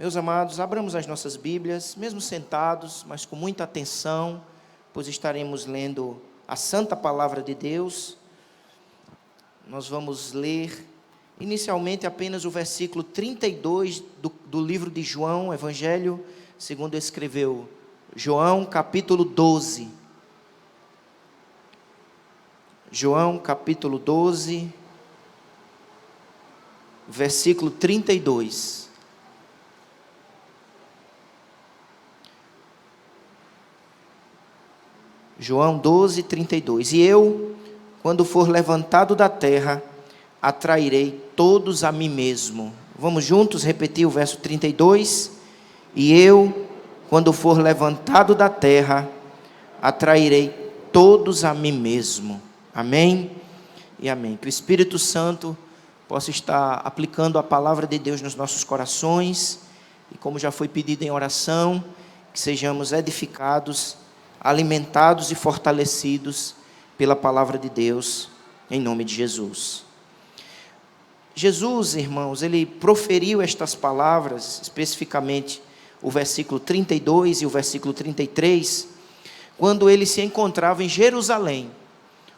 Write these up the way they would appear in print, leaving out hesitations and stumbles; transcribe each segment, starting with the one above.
Meus amados, abramos as nossas Bíblias, mesmo sentados, mas com muita atenção, pois estaremos lendo a Santa Palavra de Deus. Nós vamos ler inicialmente apenas o versículo 32 do livro de João, Evangelho segundo escreveu João, capítulo 12. João, capítulo 12, versículo 32. João 12, 32. E eu, quando for levantado da terra, atrairei todos a mim mesmo. Vamos juntos repetir o verso 32? E eu, quando for levantado da terra, atrairei todos a mim mesmo. Amém? E amém. Que o Espírito Santo possa estar aplicando a palavra de Deus nos nossos corações. E como já foi pedido em oração, que sejamos edificados, alimentados e fortalecidos pela palavra de Deus, em nome de Jesus. Jesus, irmãos, ele proferiu estas palavras, especificamente o versículo 32 e o versículo 33, quando ele se encontrava em Jerusalém.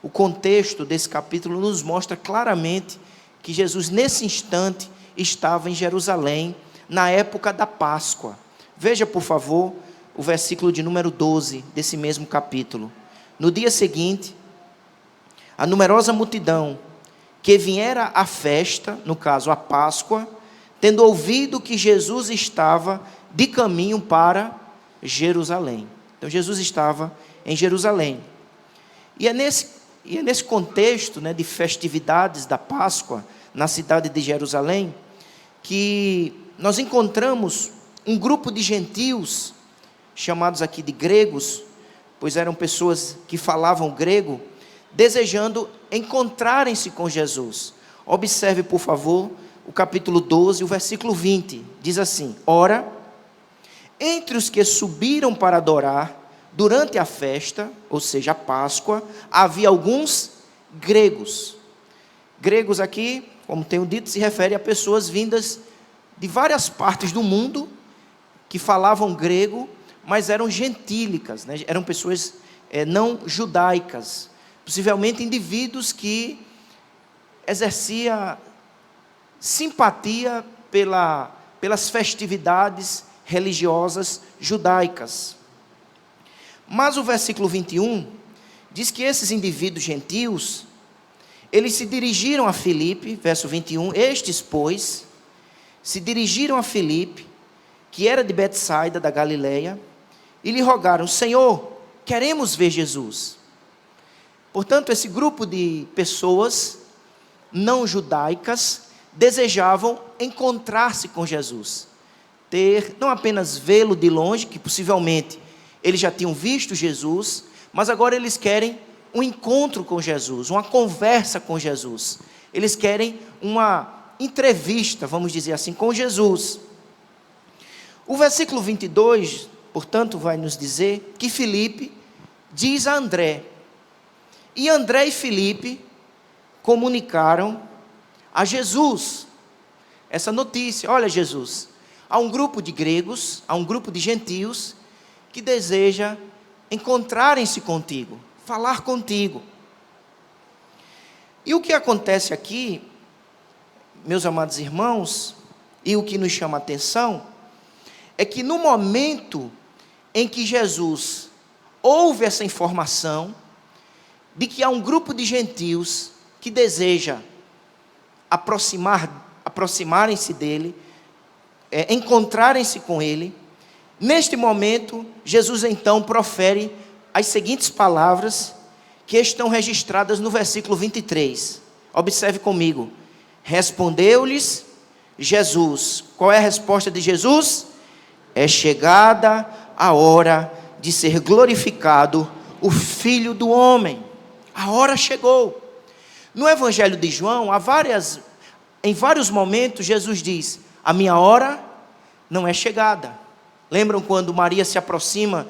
O contexto desse capítulo nos mostra claramente que Jesus, nesse instante, estava em Jerusalém, na época da Páscoa. Veja, por favor, o versículo de número 12 desse mesmo capítulo. No dia seguinte, a numerosa multidão que viera à festa, no caso a Páscoa, tendo ouvido que Jesus estava de caminho para Jerusalém. Então Jesus estava em Jerusalém. E é nesse contexto, de festividades da Páscoa, na cidade de Jerusalém, que nós encontramos um grupo de gentios, chamados aqui de gregos, pois eram pessoas que falavam grego, desejando encontrarem-se com Jesus. Observe, por favor, o capítulo 12, o versículo 20, diz assim: Ora, entre os que subiram para adorar, durante a festa, ou seja, a Páscoa, havia alguns gregos. Gregos aqui, como tenho dito, se refere a pessoas vindas de várias partes do mundo, que falavam grego, mas eram gentílicas, eram pessoas não judaicas, possivelmente indivíduos que exerciam simpatia pelas festividades religiosas judaicas. Mas o versículo 21 diz que esses indivíduos gentios, eles se dirigiram a Filipe, verso 21, estes, pois, se dirigiram a Filipe, que era de Betsaida, da Galileia, e lhe rogaram: Senhor, queremos ver Jesus. Portanto, esse grupo de pessoas não judaicas desejavam encontrar-se com Jesus, não apenas vê-lo de longe, que possivelmente eles já tinham visto Jesus, mas agora eles querem um encontro com Jesus, uma conversa com Jesus. Eles querem uma entrevista, vamos dizer assim, com Jesus. O versículo 22, portanto, vai nos dizer que Filipe diz a André, e André e Filipe comunicaram a Jesus essa notícia: olha, Jesus, há um grupo de gregos, há um grupo de gentios que deseja encontrarem-se contigo, falar contigo. E o que acontece aqui, meus amados irmãos, e o que nos chama a atenção, é que no momento em que Jesus ouve essa informação, de que há um grupo de gentios que deseja aproximarem-se dele, encontrarem-se com ele, neste momento, Jesus então profere as seguintes palavras, que estão registradas no versículo 23. Observe comigo: respondeu-lhes Jesus. Qual é a resposta de Jesus? É chegada a hora de ser glorificado o Filho do Homem. A hora chegou. No Evangelho de João, em vários momentos, Jesus diz: a minha hora não é chegada. Lembram quando Maria se aproxima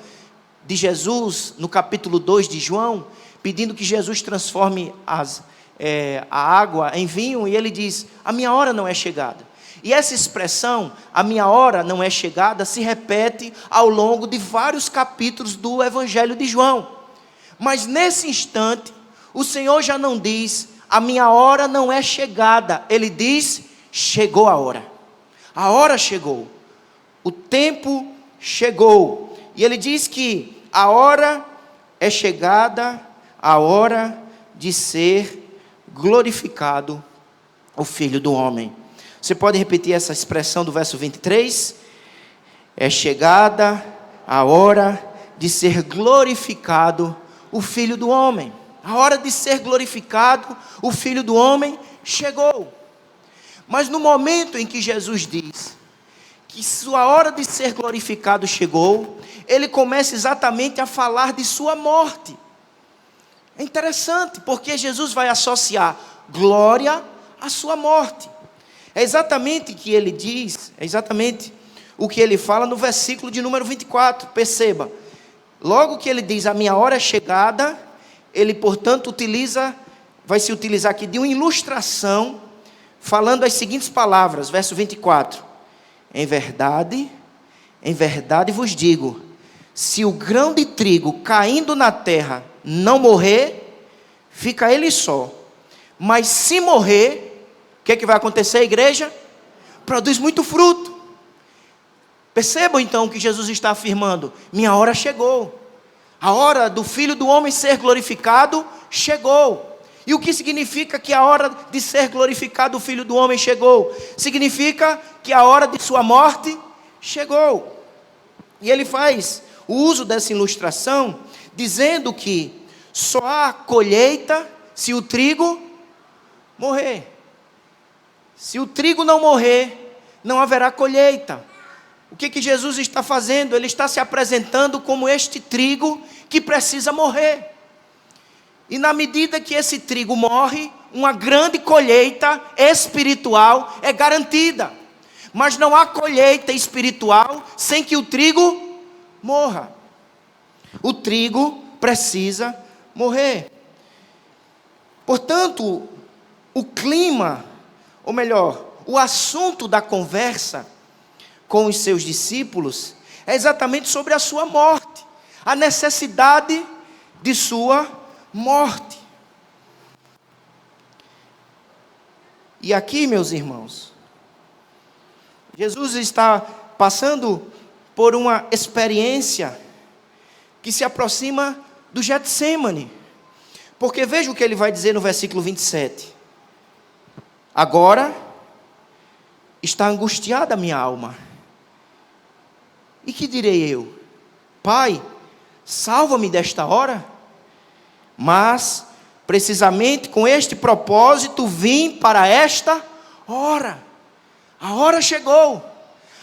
de Jesus, no capítulo 2 de João, pedindo que Jesus transforme a água em vinho, e ele diz: a minha hora não é chegada. E essa expressão, a minha hora não é chegada, se repete ao longo de vários capítulos do Evangelho de João. Mas nesse instante, o Senhor já não diz, a minha hora não é chegada. Ele diz, chegou a hora. A hora chegou. O tempo chegou. E ele diz que a hora é chegada, a hora de ser glorificado o Filho do Homem. Você pode repetir essa expressão do verso 23? É chegada a hora de ser glorificado o Filho do Homem. A hora de ser glorificado o Filho do Homem chegou. Mas no momento em que Jesus diz que sua hora de ser glorificado chegou, ele começa exatamente a falar de sua morte. É interessante, porque Jesus vai associar glória à sua morte. É exatamente o que ele diz, é exatamente o que ele fala no versículo de número 24. Perceba, logo que ele diz, a minha hora é chegada, ele, portanto, vai se utilizar aqui de uma ilustração, falando as seguintes palavras, verso 24. Em verdade vos digo, se o grão de trigo caindo na terra não morrer, fica ele só. Mas se morrer, o que vai acontecer, igreja? Produz muito fruto. Percebam então o que Jesus está afirmando. Minha hora chegou. A hora do Filho do Homem ser glorificado chegou. E o que significa que a hora de ser glorificado o Filho do Homem chegou? Significa que a hora de sua morte chegou. E ele faz o uso dessa ilustração, dizendo que só há colheita se o trigo morrer. Se o trigo não morrer, não haverá colheita. O que Jesus está fazendo? Ele está se apresentando como este trigo que precisa morrer. E na medida que esse trigo morre, uma grande colheita espiritual é garantida. Mas não há colheita espiritual sem que o trigo morra. O trigo precisa morrer. Portanto, o clima, ou melhor, o assunto da conversa com os seus discípulos é exatamente sobre a sua morte, a necessidade de sua morte. E aqui, meus irmãos, Jesus está passando por uma experiência que se aproxima do Getsêmani, porque veja o que ele vai dizer no versículo 27. Agora está angustiada a minha alma. E que direi eu? Pai, salva-me desta hora. Mas, precisamente com este propósito, vim para esta hora. A hora chegou.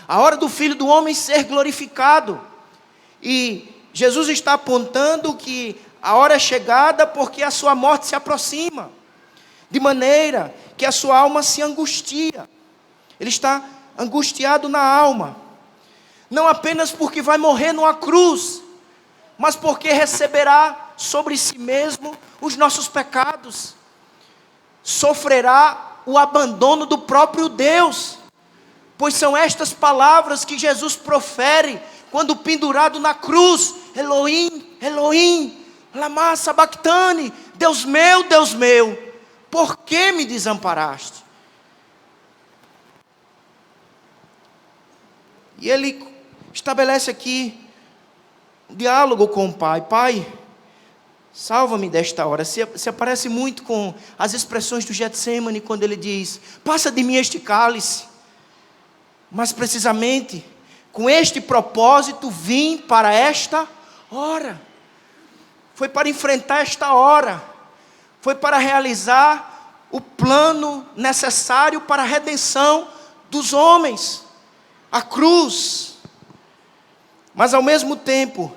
A hora do Filho do Homem ser glorificado. E Jesus está apontando que a hora é chegada porque a sua morte se aproxima. De maneira que a sua alma se angustia. Ele está angustiado na alma. Não apenas porque vai morrer numa cruz, mas porque receberá sobre si mesmo os nossos pecados. Sofrerá o abandono do próprio Deus. Pois são estas palavras que Jesus profere quando pendurado na cruz. Elohim, Elohim, lama sabachthani. Deus meu, por que me desamparaste? E ele estabelece aqui um diálogo com o Pai. Pai, salva-me desta hora. Se aparece muito com as expressões do Getsêmani, quando ele diz, passa de mim este cálice. Mas precisamente, com este propósito, vim para esta hora. Foi para enfrentar esta hora. Foi para realizar o plano necessário para a redenção dos homens. A cruz. Mas ao mesmo tempo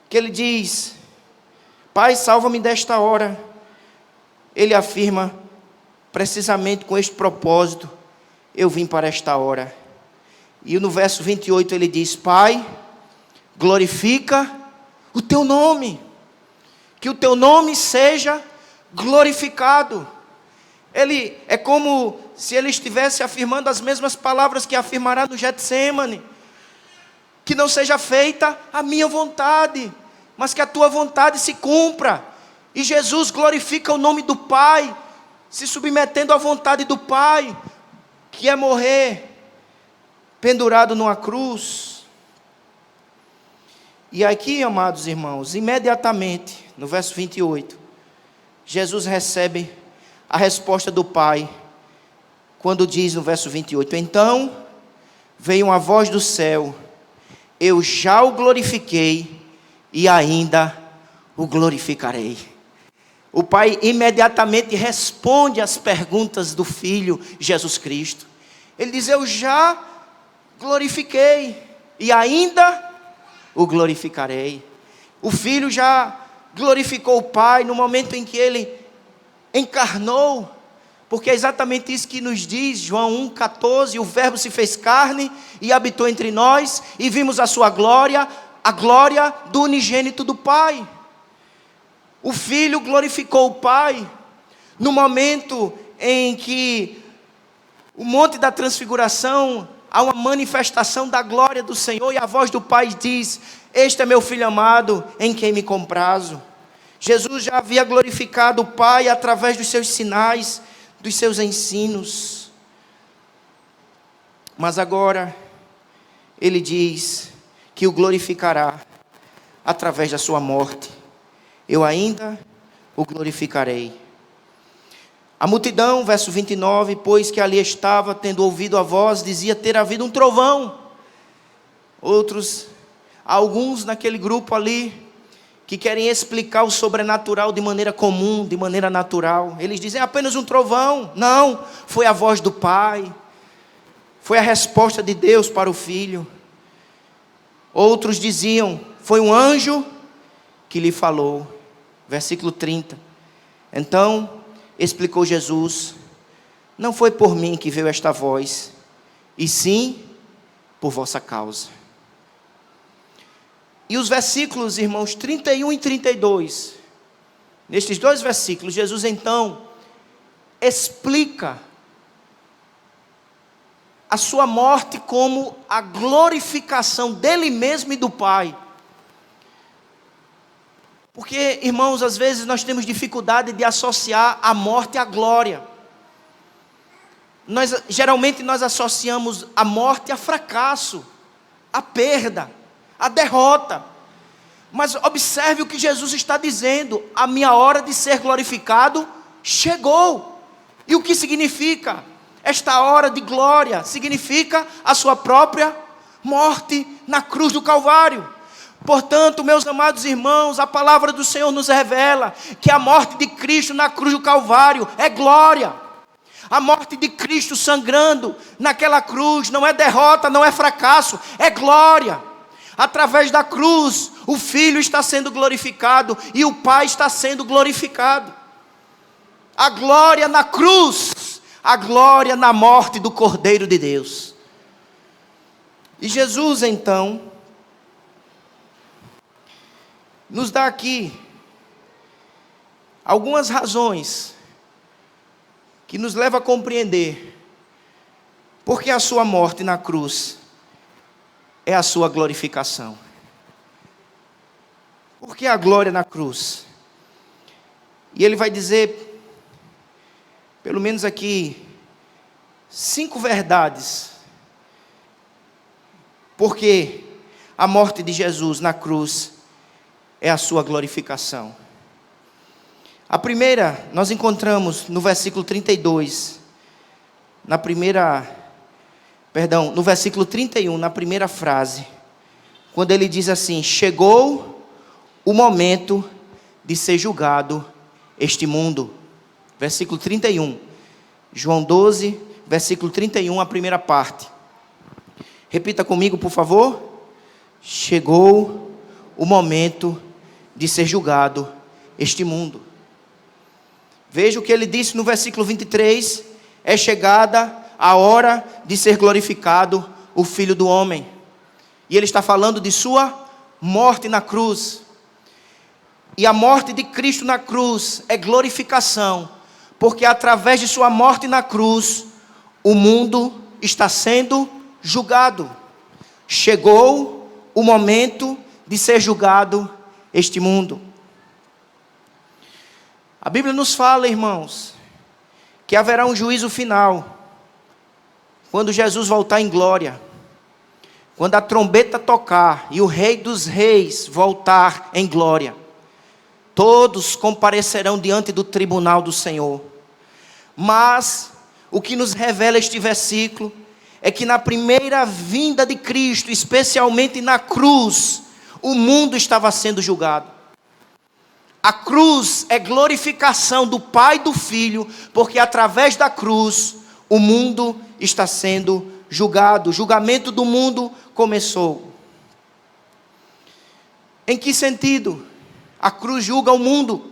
que ele diz, Pai, salva-me desta hora, ele afirma, precisamente com este propósito, eu vim para esta hora. E no verso 28 ele diz, Pai, glorifica o teu nome, que o teu nome seja glorificado. Ele é como se ele estivesse afirmando as mesmas palavras que afirmará no Getsêmane: que não seja feita a minha vontade, mas que a tua vontade se cumpra. E Jesus glorifica o nome do Pai, se submetendo à vontade do Pai, que é morrer pendurado numa cruz. E aqui, amados irmãos, imediatamente, no verso 28, Jesus recebe a resposta do Pai, quando diz no verso 28, então veio uma voz do céu: eu já o glorifiquei e ainda o glorificarei. O Pai imediatamente responde às perguntas do Filho Jesus Cristo. Ele diz: eu já glorifiquei e ainda o glorificarei. O Filho já glorificou o Pai no momento em que Ele encarnou, porque é exatamente isso que nos diz João 1,14, o Verbo se fez carne e habitou entre nós, e vimos a sua glória, a glória do unigênito do Pai. O Filho glorificou o Pai no momento em que o Monte da Transfiguração, há uma manifestação da glória do Senhor, e a voz do Pai diz: este é meu Filho amado, em quem me comprazo. Jesus já havia glorificado o Pai através dos seus sinais, dos seus ensinos. Mas agora, Ele diz que o glorificará através da sua morte. Eu ainda o glorificarei. A multidão, verso 29, pois que ali estava, tendo ouvido a voz, dizia ter havido um trovão. Alguns naquele grupo ali, que querem explicar o sobrenatural de maneira comum, de maneira natural. Eles dizem: apenas um trovão. Não, foi a voz do Pai. Foi a resposta de Deus para o Filho. Outros diziam: foi um anjo que lhe falou. Versículo 30. Então explicou Jesus: não foi por mim que veio esta voz, e sim por vossa causa. E os versículos, irmãos, 31 e 32, nestes dois versículos, Jesus então explica a sua morte como a glorificação dele mesmo e do Pai. Porque, irmãos, às vezes nós temos dificuldade de associar a morte à glória. Geralmente nós associamos a morte a fracasso, a perda, a derrota. Mas observe o que Jesus está dizendo: a minha hora de ser glorificado chegou. E o que significa esta hora de glória? Significa a sua própria morte na cruz do Calvário. Portanto, meus amados irmãos, a palavra do Senhor nos revela que a morte de Cristo na cruz do Calvário é glória. A morte de Cristo sangrando naquela cruz não é derrota, não é fracasso, é glória. Através da cruz, o Filho está sendo glorificado e o Pai está sendo glorificado. A glória na cruz, a glória na morte do Cordeiro de Deus. E Jesus então nos dá aqui algumas razões que nos levam a compreender porque a sua morte na cruz é a sua glorificação. Por que a glória na cruz? E ele vai dizer, pelo menos aqui, 5 verdades. Porque a morte de Jesus na cruz é a sua glorificação. A primeira, nós encontramos no versículo 32, no versículo 31, na primeira frase, quando ele diz assim: chegou o momento de ser julgado este mundo. Versículo 31, João 12, versículo 31, a primeira parte. Repita comigo, por favor. Chegou o momento de ser julgado este mundo. Veja o que ele disse no versículo 23, é chegada a hora de ser glorificado o Filho do Homem. E ele está falando de sua morte na cruz. E a morte de Cristo na cruz é glorificação, porque através de sua morte na cruz, o mundo está sendo julgado. Chegou o momento de ser julgado este mundo. A Bíblia nos fala, irmãos, que haverá um juízo final, quando Jesus voltar em glória, quando a trombeta tocar e o Rei dos Reis voltar em glória, todos comparecerão diante do tribunal do Senhor. Mas o que nos revela este versículo é que na primeira vinda de Cristo, especialmente na cruz, o mundo estava sendo julgado. A cruz é glorificação do Pai e do Filho, porque através da cruz o mundo está sendo julgado. O julgamento do mundo começou. Em que sentido? A cruz julga o mundo,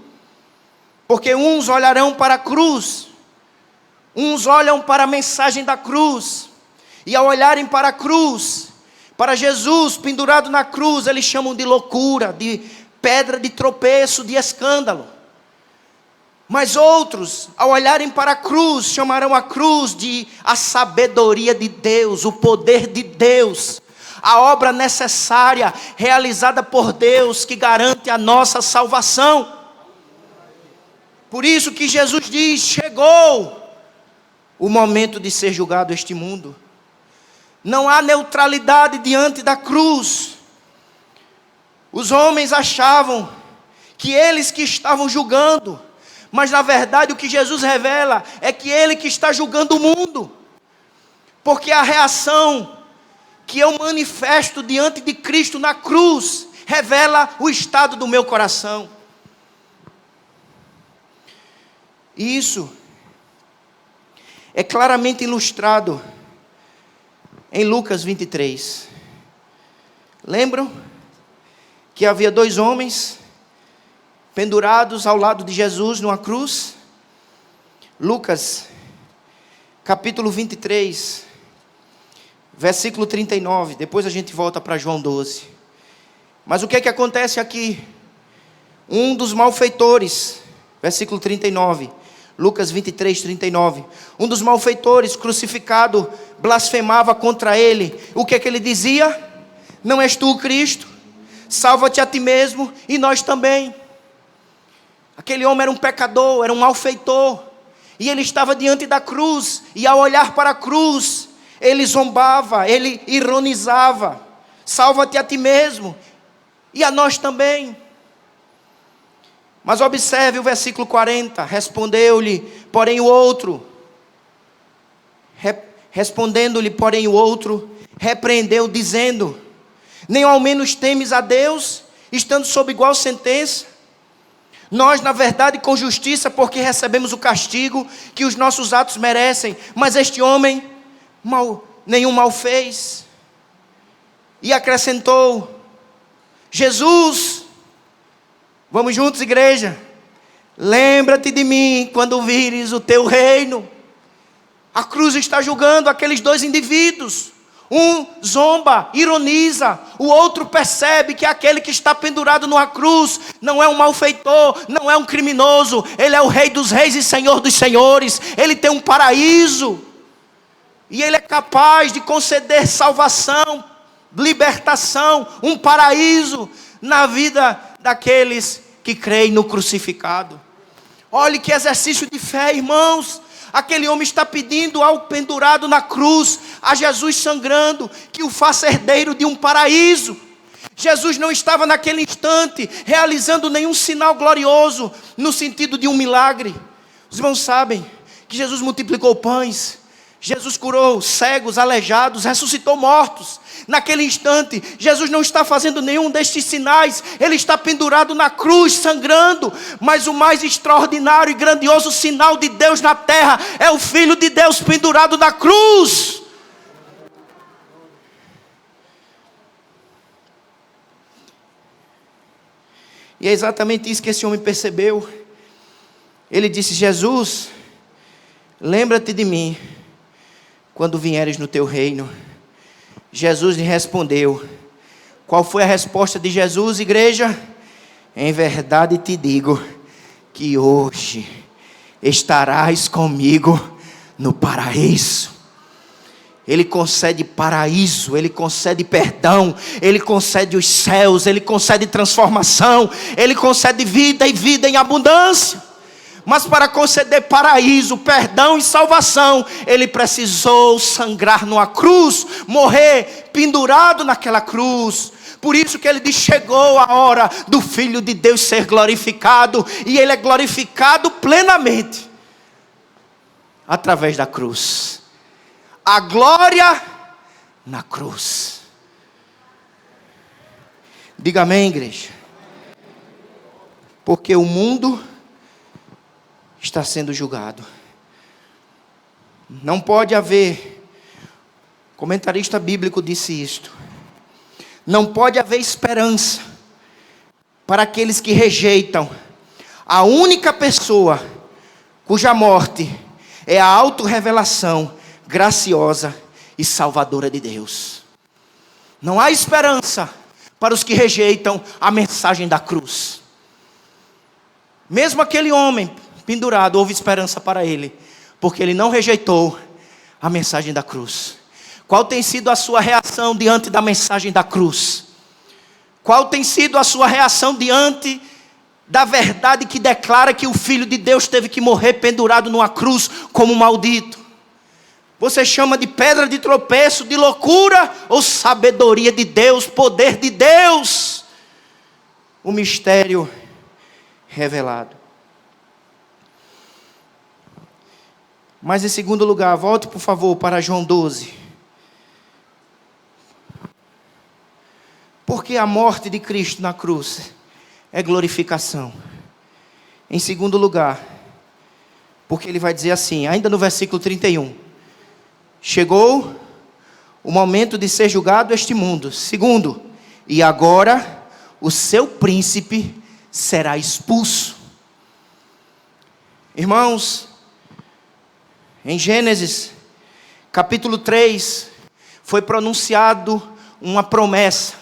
porque uns olharão para a cruz, uns olham para a mensagem da cruz, e ao olharem para a cruz, para Jesus pendurado na cruz, eles chamam de loucura, de pedra de tropeço, de escândalo. Mas outros, ao olharem para a cruz, chamarão a cruz de a sabedoria de Deus, o poder de Deus, a obra necessária, realizada por Deus, que garante a nossa salvação. Por isso que Jesus diz: chegou o momento de ser julgado este mundo. Não há neutralidade diante da cruz. Os homens achavam que eles que estavam julgando, mas na verdade o que Jesus revela é que Ele que está julgando o mundo. Porque a reação que eu manifesto diante de Cristo na cruz revela o estado do meu coração. E isso é claramente ilustrado em Lucas 23. Lembram que havia 2 homens pendurados ao lado de Jesus numa cruz? Lucas capítulo 23, versículo 39. Depois a gente volta para João 12. Mas o que é que acontece aqui? Um dos malfeitores, versículo 39, Lucas 23, 39. Um dos malfeitores crucificado blasfemava contra ele. O que é que ele dizia? Não és tu o Cristo? Salva-te a ti mesmo e nós também. Aquele homem era um pecador, era um malfeitor, e ele estava diante da cruz, e ao olhar para a cruz, ele zombava, ele ironizava: salva-te a ti mesmo e a nós também. Mas observe o versículo 40, respondendo-lhe, porém o outro, repreendeu, dizendo: nem ao menos temes a Deus, estando sob igual sentença? Nós, na verdade, com justiça, porque recebemos o castigo que os nossos atos merecem, mas este homem nenhum mal fez. E acrescentou: Jesus, vamos juntos, igreja, lembra-te de mim quando vires o teu reino. A cruz está julgando aqueles 2 indivíduos. Um zomba, ironiza, o outro percebe que aquele que está pendurado numa cruz não é um malfeitor, não é um criminoso, ele é o Rei dos Reis e Senhor dos Senhores. Ele tem um paraíso, e ele é capaz de conceder salvação, libertação, um paraíso na vida daqueles que creem no crucificado. Olhe que exercício de fé, irmãos. Aquele homem está pedindo ao pendurado na cruz, a Jesus sangrando, que o faça herdeiro de um paraíso. Jesus não estava naquele instante realizando nenhum sinal glorioso, no sentido de um milagre. Os irmãos sabem que Jesus multiplicou pães, Jesus curou cegos, aleijados, ressuscitou mortos. Naquele instante, Jesus não está fazendo nenhum destes sinais, ele está pendurado na cruz, sangrando. Mas o mais extraordinário e grandioso sinal de Deus na terra é o Filho de Deus pendurado na cruz. E é exatamente isso que esse homem percebeu. Ele disse: Jesus, lembra-te de mim quando vieres no teu reino. Jesus lhe respondeu. Qual foi a resposta de Jesus, igreja? Em verdade te digo que hoje estarás comigo no paraíso. Ele concede paraíso, Ele concede perdão, Ele concede os céus, Ele concede transformação, Ele concede vida e vida em abundância. Mas para conceder paraíso, perdão e salvação, Ele precisou sangrar numa cruz, morrer pendurado naquela cruz. Por isso que Ele diz, chegou a hora do Filho de Deus ser glorificado, e Ele é glorificado plenamente através da cruz. A glória na cruz. Diga amém, igreja. Porque o mundo está sendo julgado. Não pode haver, comentarista bíblico disse isto, não pode haver esperança para aqueles que rejeitam a única pessoa cuja morte é a autorrevelação graciosa e salvadora de Deus. Não há esperança para os que rejeitam a mensagem da cruz. Mesmo aquele homem pendurado, houve esperança para ele, porque ele não rejeitou a mensagem da cruz. Qual tem sido a sua reação diante da mensagem da cruz? Qual tem sido a sua reação diante da verdade que declara que o Filho de Deus teve que morrer pendurado numa cruz como maldito? Você chama de pedra de tropeço, de loucura, ou sabedoria de Deus, poder de Deus? O mistério revelado. Mas em segundo lugar, volte por favor para João 12. Porque a morte de Cristo na cruz é glorificação. Em segundo lugar, porque ele vai dizer assim, ainda no versículo 31. Chegou o momento de ser julgado este mundo. Segundo, e agora o seu príncipe será expulso. Irmãos, em Gênesis, capítulo 3, foi pronunciado uma promessa.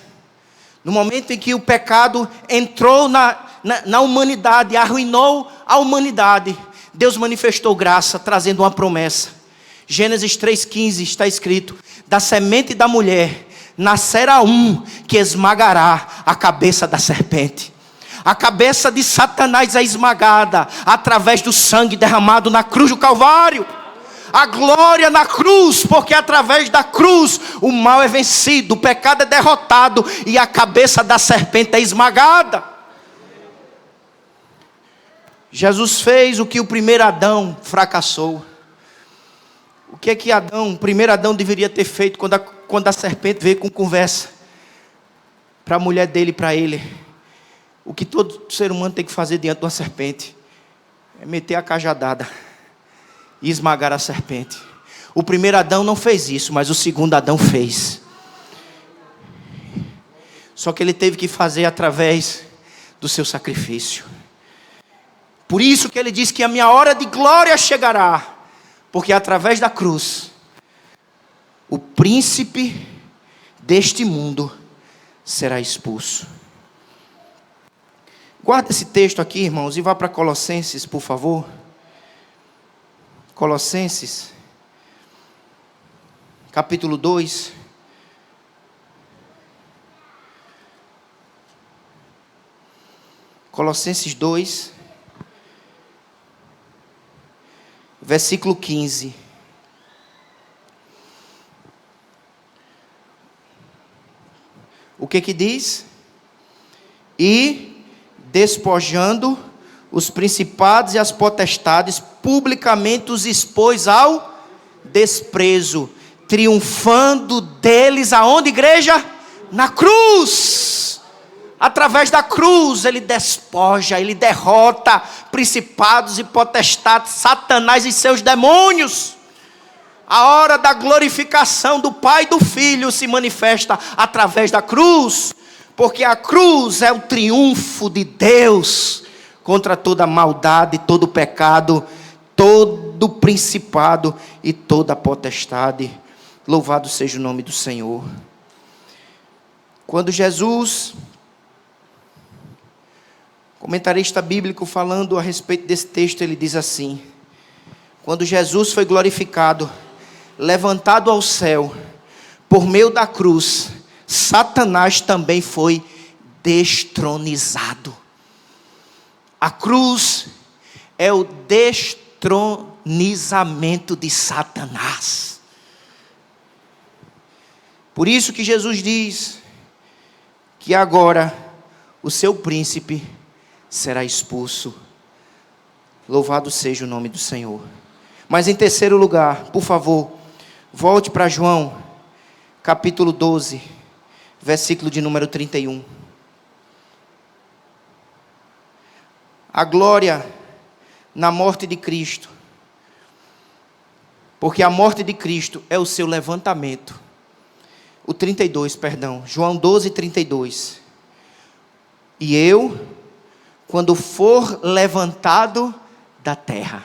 No momento em que o pecado entrou na humanidade, arruinou a humanidade, Deus manifestou graça, trazendo uma promessa. Gênesis 3,15 está escrito, da semente da mulher nascerá um que esmagará a cabeça da serpente. A cabeça de Satanás é esmagada através do sangue derramado na cruz do Calvário. A glória na cruz, porque através da cruz o mal é vencido, o pecado é derrotado e a cabeça da serpente é esmagada. Jesus fez o que o primeiro Adão fracassou. O que é que o primeiro Adão deveria ter feito quando a serpente veio com conversa para a mulher dele e para ele? O que todo ser humano tem que fazer diante de uma serpente é meter a cajadada e esmagar a serpente. O primeiro Adão não fez isso, mas o segundo Adão fez. Só que ele teve que fazer através do seu sacrifício. Por isso que ele diz que a minha hora de glória chegará. Porque através da cruz, o príncipe deste mundo será expulso. Guarda esse texto aqui, irmãos, e vá para Colossenses, por favor. Colossenses, capítulo 2. Colossenses 2. Versículo 15. O que diz? E despojando os principados e as potestades, publicamente os expôs ao desprezo, triunfando deles aonde, igreja? Na cruz. Através da cruz ele despoja, ele derrota principados e potestades, Satanás e seus demônios. A hora da glorificação do Pai e do Filho se manifesta através da cruz, porque a cruz é o triunfo de Deus contra toda maldade, todo pecado, todo principado e toda potestade. Louvado seja o nome do Senhor. Quando Jesus, comentarista bíblico falando a respeito desse texto, ele diz assim: quando Jesus foi glorificado, levantado ao céu, por meio da cruz, Satanás também foi destronizado. A cruz é o destronizamento de Satanás. Por isso que Jesus diz que agora o seu príncipe será expulso. Louvado seja o nome do Senhor. Mas em terceiro lugar, por favor, volte para João, capítulo 12, versículo de número 31. A glória na morte de Cristo, porque a morte de Cristo é o seu levantamento. O 32, perdão, João 12, 32. E eu, quando for levantado da terra.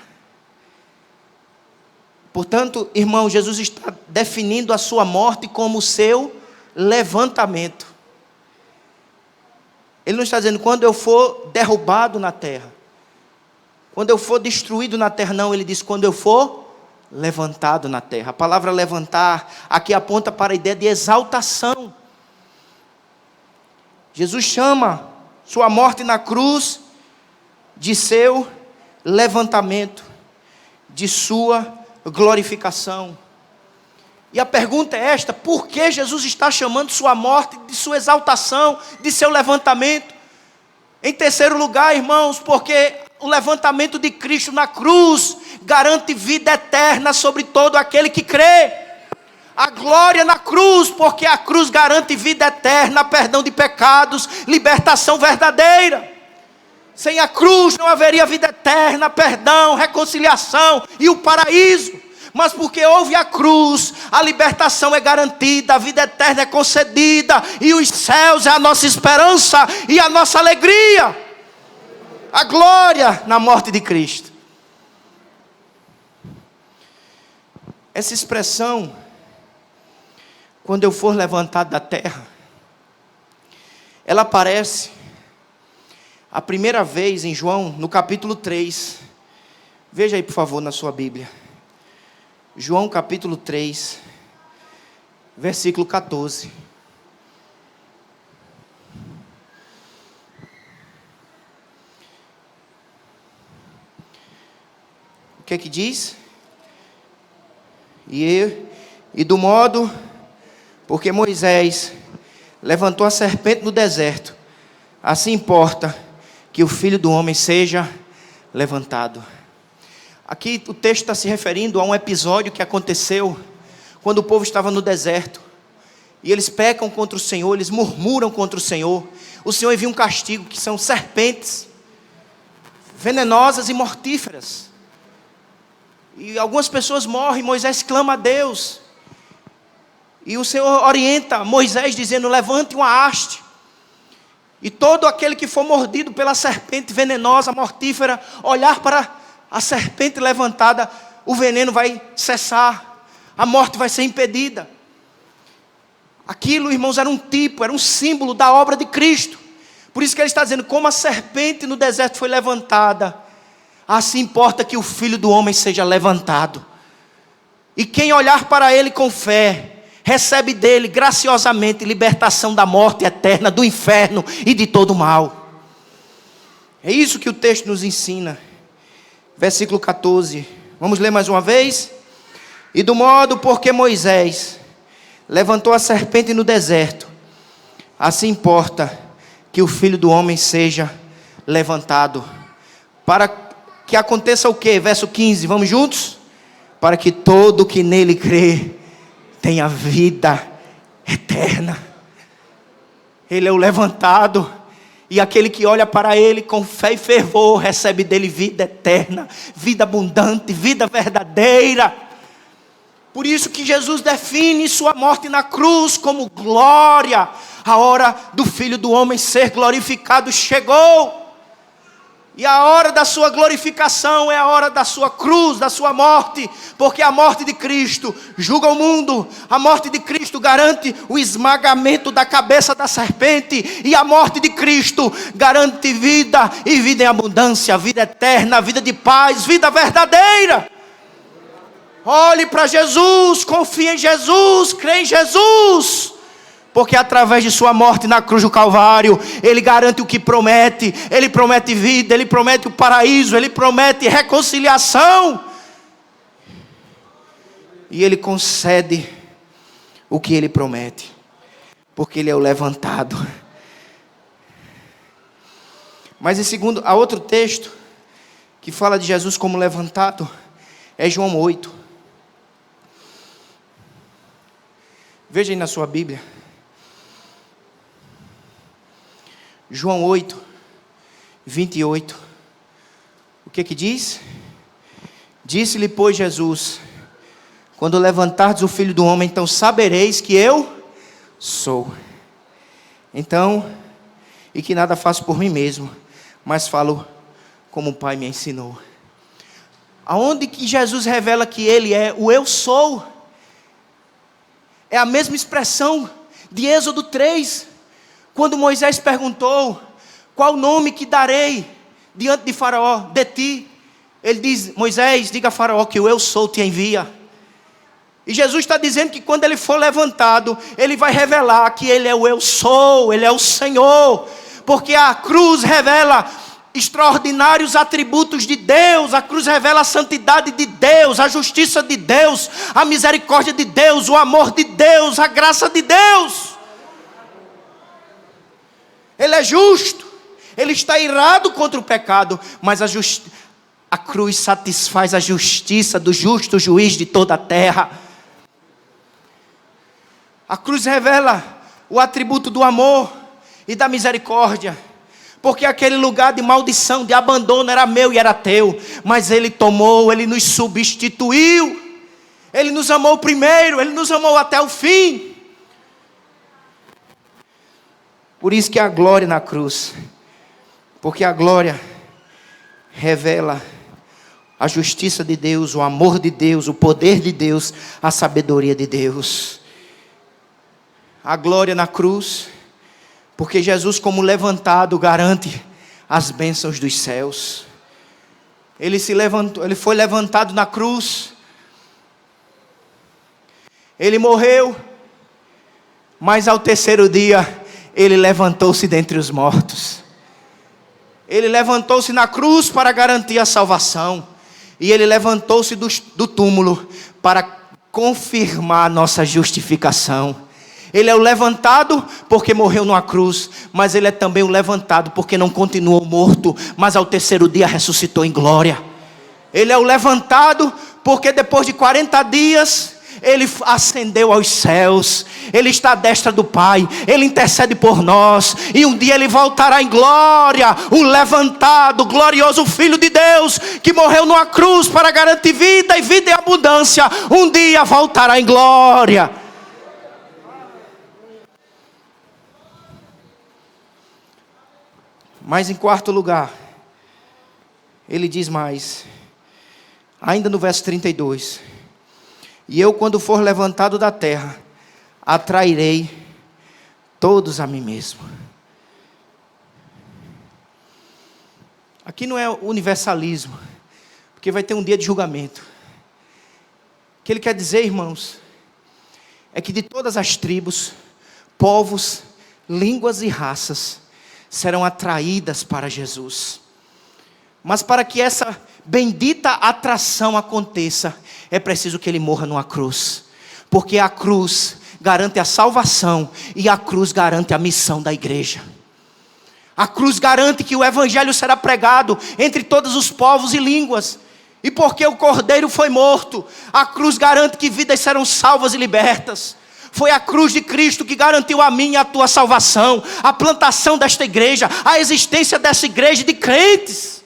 Portanto, irmão, Jesus está definindo a sua morte como o seu levantamento. Ele não está dizendo quando eu for derrubado na terra, quando eu for destruído na terra, não. Ele diz quando eu for levantado na terra. A palavra levantar aqui aponta para a ideia de exaltação. Jesus chama sua morte na cruz de seu levantamento, de sua glorificação. E a pergunta é esta: por que Jesus está chamando sua morte de sua exaltação, de seu levantamento? Em terceiro lugar, irmãos, porque o levantamento de Cristo na cruz garante vida eterna sobre todo aquele que crê. A glória na cruz, porque a cruz garante vida eterna, perdão de pecados, libertação verdadeira. Sem a cruz não haveria vida eterna, perdão, reconciliação e o paraíso. Mas porque houve a cruz, a libertação é garantida, a vida eterna é concedida, e os céus é a nossa esperança e a nossa alegria. A glória na morte de Cristo. Essa expressão, quando eu for levantado da terra, ela aparece a primeira vez em João, no capítulo 3. Veja aí, por favor, na sua Bíblia. João capítulo 3, versículo 14. O que é que diz? E do modo, porque Moisés levantou a serpente no deserto, assim importa que o Filho do Homem seja levantado. Aqui o texto está se referindo a um episódio que aconteceu quando o povo estava no deserto. E eles pecam contra o Senhor, eles murmuram contra o Senhor. O Senhor envia um castigo, que são serpentes venenosas e mortíferas. E algumas pessoas morrem. Moisés clama a Deus. E o Senhor orienta Moisés dizendo: levante uma haste. E todo aquele que for mordido pela serpente venenosa, mortífera, olhar para a serpente levantada, o veneno vai cessar, a morte vai ser impedida. Aquilo, irmãos, era um tipo, era um símbolo da obra de Cristo. Por isso que ele está dizendo: como a serpente no deserto foi levantada, assim importa que o Filho do Homem seja levantado. E quem olhar para ele com fé, recebe dele graciosamente libertação da morte eterna, do inferno e de todo o mal. É isso que o texto nos ensina. Versículo 14, vamos ler mais uma vez? E do modo porque Moisés levantou a serpente no deserto, assim importa que o Filho do Homem seja levantado. Para que aconteça o quê? Verso 15, vamos juntos? Para que todo que nele crê tenha vida eterna. Ele é o levantado. E aquele que olha para ele com fé e fervor, recebe dele vida eterna, vida abundante, vida verdadeira. Por isso que Jesus define sua morte na cruz como glória. A hora do Filho do Homem ser glorificado chegou. E a hora da sua glorificação é a hora da sua cruz, da sua morte. Porque a morte de Cristo julga o mundo. A morte de Cristo garante o esmagamento da cabeça da serpente. E a morte de Cristo garante vida, e vida em abundância, vida eterna, vida de paz, vida verdadeira. Olhe para Jesus, confie em Jesus, crê em Jesus. Porque através de sua morte na cruz do Calvário, Ele garante o que promete. Ele promete vida, Ele promete o paraíso, Ele promete reconciliação. E Ele concede o que Ele promete. Porque Ele é o levantado. Mas em segundo, há outro texto que fala de Jesus como levantado. É João 8. Veja aí na sua Bíblia. João 8, 28. O que diz? Disse-lhe, pois, Jesus: quando levantardes o Filho do Homem, então sabereis que eu sou. Então, e que nada faço por mim mesmo, mas falo como o Pai me ensinou. Aonde que Jesus revela que Ele é o eu sou? É a mesma expressão de Êxodo 3. Quando Moisés perguntou: qual nome que darei diante de Faraó, de ti? Ele diz: Moisés, diga a Faraó que o eu sou te envia. E Jesus está dizendo que quando Ele for levantado, Ele vai revelar que Ele é o eu sou, Ele é o Senhor. Porque a cruz revela extraordinários atributos de Deus. A cruz revela a santidade de Deus, a justiça de Deus, a misericórdia de Deus, o amor de Deus, a graça de Deus. Ele é justo, Ele está irado contra o pecado, mas a cruz satisfaz a justiça do justo juiz de toda a terra. A cruz revela o atributo do amor e da misericórdia, porque aquele lugar de maldição, de abandono era meu e era teu, mas Ele tomou, Ele nos substituiu, Ele nos amou primeiro, Ele nos amou até o fim. Por isso que a glória na cruz, porque a glória revela a justiça de Deus, o amor de Deus, o poder de Deus, a sabedoria de Deus. A glória na cruz, porque Jesus, como levantado, garante as bênçãos dos céus. Ele se levantou, Ele foi levantado na cruz. Ele morreu, mas ao terceiro dia Ele levantou-se dentre os mortos. Ele levantou-se na cruz para garantir a salvação. E Ele levantou-se do túmulo para confirmar a nossa justificação. Ele é o levantado porque morreu numa cruz, mas Ele é também o levantado porque não continuou morto, mas ao terceiro dia ressuscitou em glória. Ele é o levantado porque depois de 40 dias... Ele ascendeu aos céus, Ele está à destra do Pai, Ele intercede por nós, e um dia Ele voltará em glória, o levantado, glorioso Filho de Deus, que morreu numa cruz para garantir vida e vida em abundância, um dia voltará em glória. Mas em quarto lugar, Ele diz mais, ainda no verso 32... E eu, quando for levantado da terra, atrairei todos a mim mesmo. Aqui não é universalismo, porque vai ter um dia de julgamento. O que Ele quer dizer, irmãos, é que de todas as tribos, povos, línguas e raças serão atraídas para Jesus. Mas para que essa bendita atração aconteça, é preciso que Ele morra numa cruz, porque a cruz garante a salvação, e a cruz garante a missão da igreja. A cruz garante que o evangelho será pregado entre todos os povos e línguas, e porque o Cordeiro foi morto, a cruz garante que vidas serão salvas e libertas. Foi a cruz de Cristo que garantiu a minha e a tua salvação, a plantação desta igreja, a existência dessa igreja de crentes.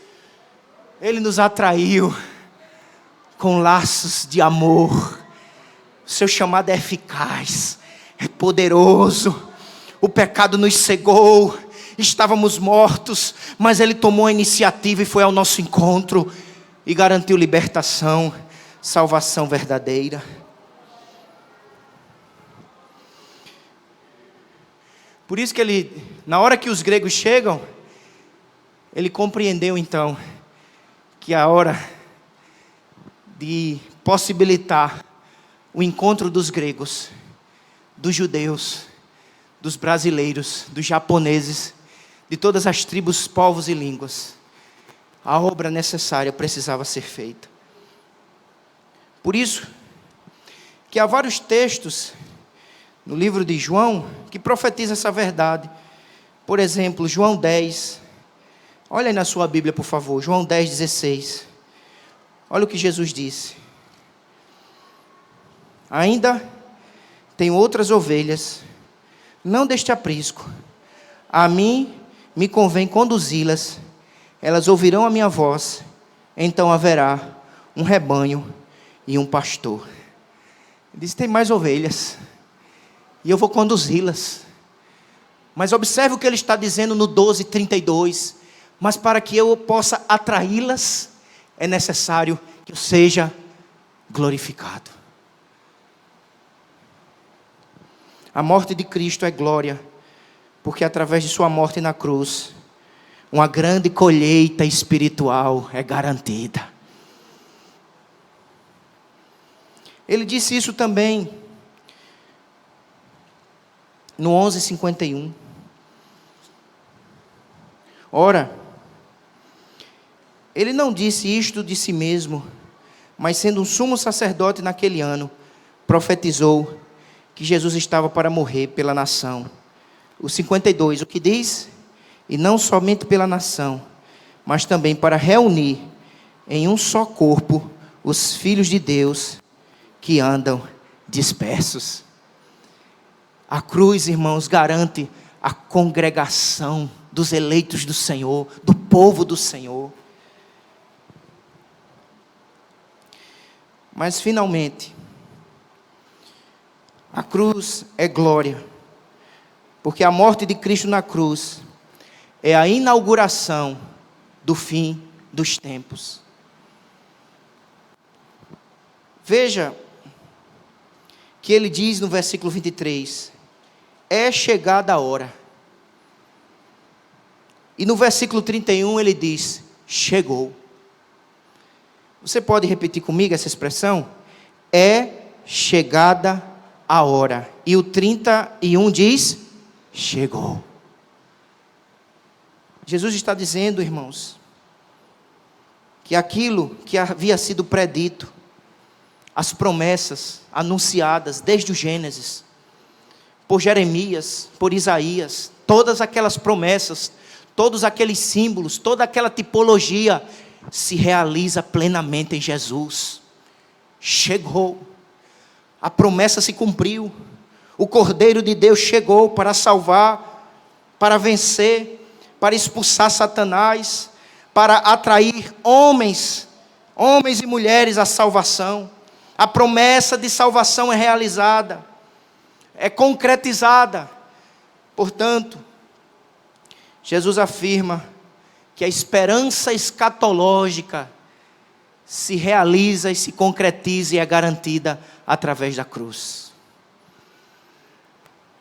Ele nos atraiu com laços de amor. O seu chamado é eficaz, é poderoso. O pecado nos cegou, estávamos mortos, mas Ele tomou a iniciativa e foi ao nosso encontro e garantiu libertação, salvação verdadeira. Por isso que Ele, na hora que os gregos chegam, Ele compreendeu então que a hora de possibilitar o encontro dos gregos, dos judeus, dos brasileiros, dos japoneses, de todas as tribos, povos e línguas. A obra necessária precisava ser feita. Por isso, que há vários textos no livro de João que profetizam essa verdade. Por exemplo, João 10. Olha aí na sua Bíblia, por favor. João 10, 16. Olha o que Jesus disse. Ainda tenho outras ovelhas, não deste aprisco. A mim me convém conduzi-las. Elas ouvirão a minha voz. Então haverá um rebanho e um pastor. Ele diz, tem mais ovelhas. E eu vou conduzi-las. Mas observe o que ele está dizendo no 12:32. Mas para que eu possa atraí-las, é necessário que eu seja glorificado. A morte de Cristo é glória, porque através de sua morte na cruz, uma grande colheita espiritual é garantida. Ele disse isso também no 11:51. Ora, ele não disse isto de si mesmo, mas sendo um sumo sacerdote naquele ano, profetizou que Jesus estava para morrer pela nação. O 52, o que diz? E não somente pela nação, mas também para reunir em um só corpo os filhos de Deus que andam dispersos. A cruz, irmãos, garante a congregação dos eleitos do Senhor, do povo do Senhor. Mas finalmente, a cruz é glória, porque a morte de Cristo na cruz é a inauguração do fim dos tempos. Veja que ele diz no versículo 23, é chegada a hora. E no versículo 31 ele diz, chegou. Você pode repetir comigo essa expressão? É chegada a hora. E o 31 diz, chegou. Jesus está dizendo, irmãos, que aquilo que havia sido predito, as promessas anunciadas desde o Gênesis, por Jeremias, por Isaías, todas aquelas promessas, todos aqueles símbolos, toda aquela tipologia, se realiza plenamente em Jesus. Chegou. A promessa se cumpriu. O Cordeiro de Deus chegou para salvar, para vencer, para expulsar Satanás, para atrair homens e mulheres à salvação. A promessa de salvação é realizada, é concretizada. Portanto, Jesus afirma que a esperança escatológica se realiza e se concretiza e é garantida através da cruz.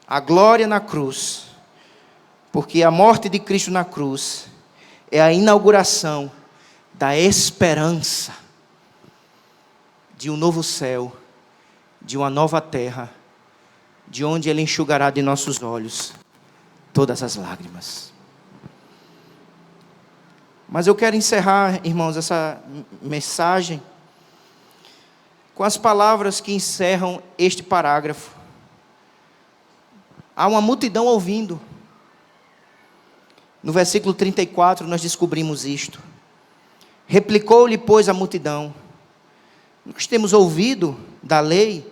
A glória na cruz, porque a morte de Cristo na cruz é a inauguração da esperança de um novo céu, de uma nova terra, de onde Ele enxugará de nossos olhos todas as lágrimas. Mas eu quero encerrar, irmãos, essa mensagem com as palavras que encerram este parágrafo. Há uma multidão ouvindo. No versículo 34 nós descobrimos isto. Replicou-lhe, pois, a multidão: nós temos ouvido da lei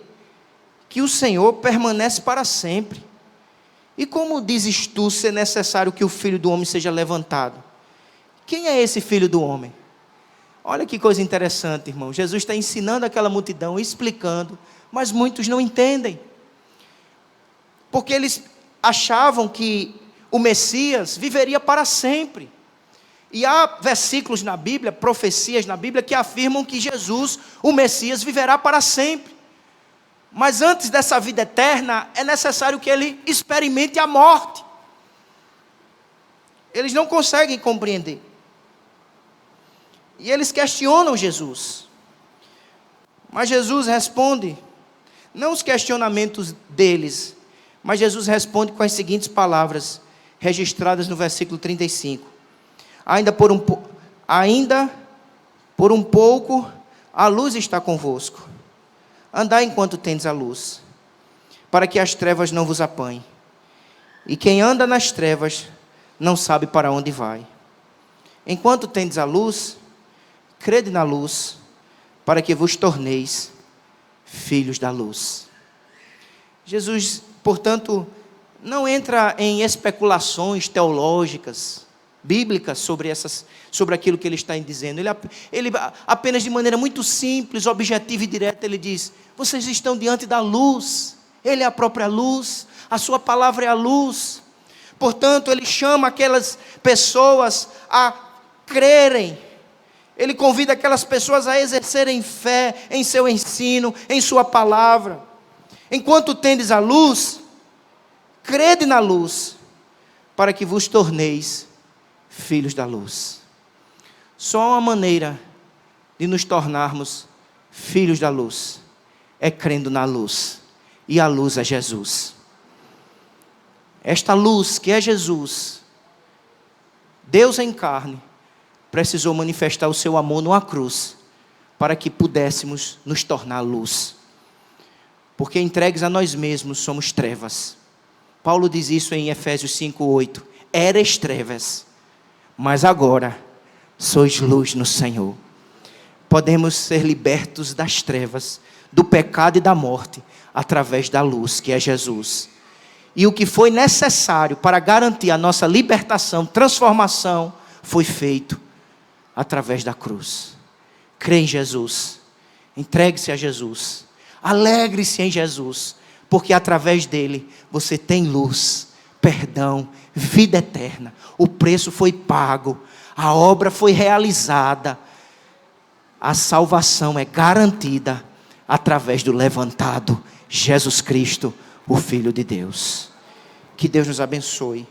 que o Senhor permanece para sempre. E como dizes tu ser necessário que o Filho do Homem seja levantado? Quem é esse Filho do Homem? Olha que coisa interessante, irmão. Jesus está ensinando aquela multidão, explicando, mas muitos não entendem. Porque eles achavam que o Messias viveria para sempre. E há versículos na Bíblia, profecias na Bíblia, que afirmam que Jesus, o Messias, viverá para sempre. Mas antes dessa vida eterna, é necessário que ele experimente a morte. Eles não conseguem compreender. E eles questionam Jesus. Mas Jesus responde, não os questionamentos deles, mas Jesus responde com as seguintes palavras, registradas no versículo 35. Ainda por um pouco, a luz está convosco. Andai enquanto tendes a luz, para que as trevas não vos apanhem. E quem anda nas trevas, não sabe para onde vai. Enquanto tendes a luz, crede na luz, para que vos torneis filhos da luz. Jesus, portanto, não entra em especulações teológicas, bíblicas, sobre aquilo que ele está dizendo. Ele apenas de maneira muito simples, objetiva e direta, ele diz: vocês estão diante da luz, ele é a própria luz, a sua palavra é a luz. Portanto, ele chama aquelas pessoas a crerem, ele convida aquelas pessoas a exercerem fé em seu ensino, em sua palavra. Enquanto tendes a luz, crede na luz, para que vos torneis filhos da luz. Só uma maneira de nos tornarmos filhos da luz é crendo na luz, e a luz é Jesus. Esta luz que é Jesus, Deus em carne, precisou manifestar o seu amor numa cruz, para que pudéssemos nos tornar luz. Porque entregues a nós mesmos somos trevas. Paulo diz isso em Efésios 5:8. Eres trevas, mas agora sois luz no Senhor. Podemos ser libertos das trevas, do pecado e da morte, através da luz que é Jesus. E o que foi necessário para garantir a nossa libertação, transformação, foi feito através da cruz. Crê em Jesus, entregue-se a Jesus, alegre-se em Jesus, porque através dele você tem luz, perdão, vida eterna. O preço foi pago, a obra foi realizada, a salvação é garantida através do levantado Jesus Cristo, o Filho de Deus. Que Deus nos abençoe.